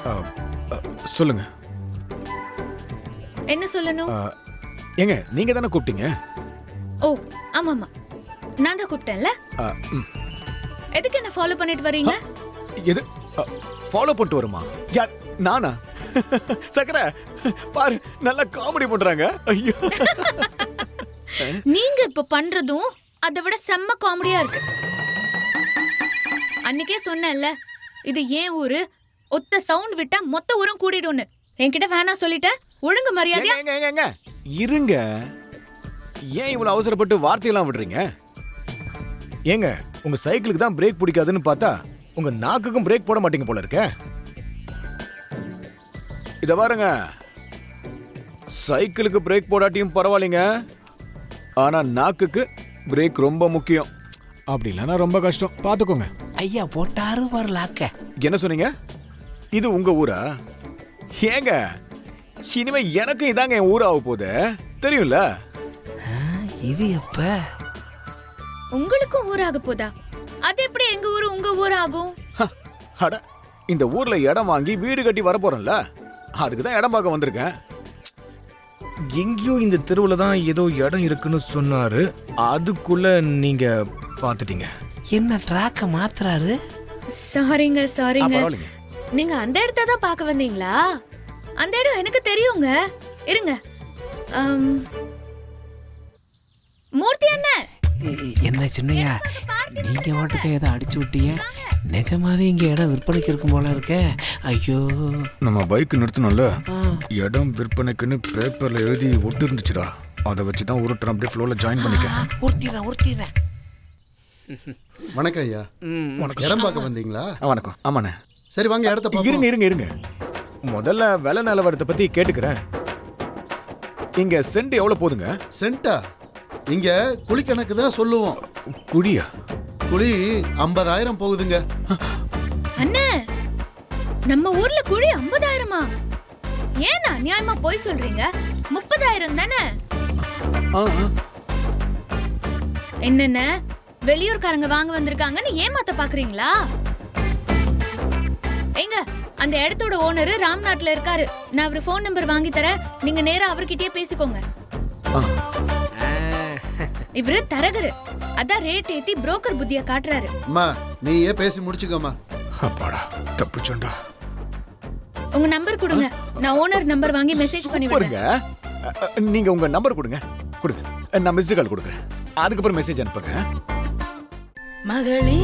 ஆ, சொல்லுங்க. என்ன சொல்லணும்? ஏங்க நீங்க தானே கூப்பிட்டீங்க? ஓ ஆமாமா, நான் தான் கூப்பிட்டேன்ல. எதுக்கு என்ன ஃபாலோ பண்ணிட்டு வரீங்க? எது ஃபாலோ பண்ணிட்டு வருமா? யார், நானா? சக்கரை பாரு, நல்லா காமெடி பண்றாங்க. ஐயோ, நீங்க இப்ப பண்றதும் அதை விட செம்ம காமெடியா இருக்கு. அன்னைக்கே சொன்னேன்ல, இது ஏன் ஊரு, ஒத்த சவுண்ட் விட்டா மொத்த ஊரும் கூடிடும்னு. என்கிட்ட வேணா சொல்லிட்ட. ஒழுங்கு மரியாதையா ஏங்க இருங்க. ஏன் இவ்வளவு அவசரப்பட்டு வார்த்தையெல்லாம் விடுறீங்க? ஏங்க உங்க சைக்கிளுக்கு தான் பிரேக் பிடிக்காதுன்னு பார்த்தா உங்க நாக்குக்கும் பிரேக் போட மாட்டீங்க போல இருக்க. இத பாருங்க, சைக்கிளுக்கு பிரேக் போடாட்டியும் பரவாயில்லைங்க, ஆனா நாக்குக்கு பிரேக் ரொம்ப முக்கியம். அப்படி இல்லைன்னா ரொம்ப கஷ்டம். பாத்துக்கோங்க. ஐயா போட்டாரு வரலாக்க. என்ன சொன்னீங்க? இது உங்க ஊரா? ஏங்க இனிமே எனக்கு இதாங்க என் ஊராக போகுது, தெரியும்ல? இது எப்ப உங்களுக்கும் ஊராக போதா? அது எப்படி எங்க ஊரு உங்க ஊர் ஆகும்? அட, இந்த ஊர்ல இடம் வாங்கி வீடு கட்டி வர போறேன்ல, அதுக்கு தான் இடம் பார்க்க வந்திருக்கேன். எங்கேயோ இந்த தெருவுல தான் ஏதோ இடம் இருக்குன்னு சொன்னாரு, அதுக்குள்ள நீங்க பாத்துட்டீங்க. என்ன ட்ராக்க மாத்துறாரு? சாரிங்க சாரிங்க. பரவாயில்லைங்க. நீங்க அந்த இடத்த தான் பார்க்க வந்தீங்களா? அந்த இடம் எனக்கு தெரியுங்க. இருங்க. மூர்த்தி அண்ணன். என்ன சின்னையா, நீங்க வாட்டுக்கு ஏதோ அடிச்சு விட்டீங்க. நிஜமாவே இங்க இடம் விற்பனைக்கு இருக்கும் போல இருக்கே. ஐயோ, நம்ம பைக் நிறுத்தணும்ல, இடம் விற்பனைக்குன்னு பேப்பர்ல எழுதி ஒட்டு இருந்துச்சுடா, அதை வச்சுதான் உருட்டுறேன். அப்படியே ஃப்ளோல ஜாயின் பண்ணிக்க. உருட்டிடுறேன். வணக்கம் ஐயா. இடம் பார்க்க வந்தீங்களா? வணக்கம். ஆமாண்ணே. சரி வாங்க இடத்த பார்ப்போம். இருங்க முதல்ல விலை நிலவரத்தை பத்தி கேட்டுக்கிறேன். இங்க சென்ட் எவ்வளவு போதுங்க? சென்ட்டா? இங்க குழி கணக்கு தான் சொல்லுவோம். குழியா? குழி 50,000 போகுதுங்க. அண்ணே, நம்ம ஊர்ல குழி 50,000-மா? ஏன் அநியாயமா போய் சொல்றீங்க? 30,000 தானே? என்னென்ன வெளியூர்காரங்க வாங்க வந்திருக்காங்கன்னு ஏமாத்த பாக்குறீங்களா? எங்க அந்த இடத்தோட ஓனர் ராம்நாட்ல இருக்காரு. நான் அவர் ஃபோன் நம்பர் வாங்கி தரேன், நீங்க நேரா அவர்கிட்டயே பேசிக்கோங்க. இவரு தரகரு, அதான் ரேட் ஏத்தி புரோக்கர் புத்திய காட்டுறாரு. அம்மா நீயே பேசி முடிச்சுக்கோமா. அப்பாடா, தப்பிச்சோண்டா. உங்க நம்பர் கொடுங்க, நான் ஓனர் நம்பர் வாங்கி மெசேஜ் பண்ணி விடுறேன். நீங்க உங்க நம்பர் கொடுங்க. நான் மிஸ்டு கால் கொடுக்குறேன், அதுக்கப்புறம் மெசேஜ் அனுப்புங்க. மகளே